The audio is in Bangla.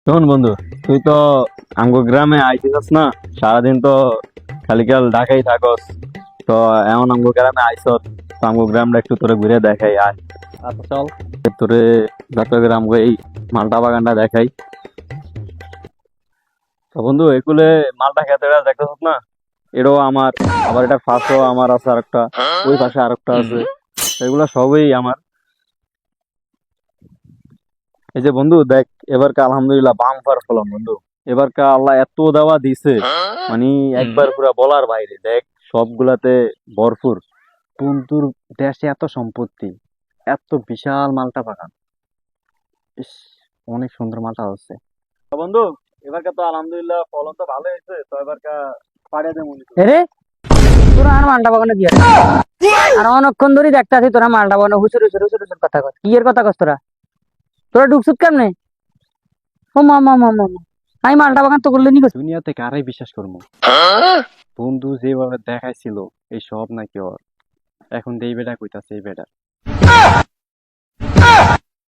শোন বন্ধু, তুই তো আমগো গ্রামে আইছিস না? সারাদিন তো খালি কাল ঢাকাই থাকস। তো এমন আমগো গ্রামে আইসত, তো আমগো গ্রামটা একটু তোরে ঘুরে দেখাই আয়। আচ্ছা চল, তোরে চট্টগ্রাম আমগো এই মালটা বাগানটা দেখাই। তো বন্ধু, এগুলো মালটা খেতে দেখতেছ না? এটাও আমার, আবার এটা পাশেও আমার আছে আরেকটা, ওই পাশে আরেকটা আছে। তো এগুলা সবই আমার। এই যে বন্ধু দেখ, এবারকা আলহামদুলিল্লাহ বাম্পার ফলন বন্ধু। এবারকা আল্লাহ এত দেওয়া দিছে, মানে একবার পুরা বলার বাইরে। দেখ সবগুলাতে ভরপুর। বন্ধুর দেশে এত সম্পত্তি, এত বিশাল মালটা বাগান। ইস, অনেক সুন্দর মালটা হচ্ছে। তো বন্ধু, এবারকা তো আলহামদুলিল্লাহ ফলন তো ভালো হয়েছে। তো এবারকা পাড়িয়ে দে মনে করি। এরে তোরা আর মালটা বাগানে দিয়ে আর অনেকক্ষণ ধরে দেখতে আছি তোরা মালটা বাগানে হুসুর হুসুর হুসুর হুসুর কথা কর কি এর কথা কস তোরা তোরা ঢুকছুত কেমনে? ও মা মা মা মা মা। আমি মালটা বাগান তো করলে নি করছি। দুনিয়াতে কারাই বিশ্বাস করবো? বন্ধু যেভাবে দেখাইছিল এই সব নাকি ওর, এখন এই বেটা কইতাছে এই বেটা।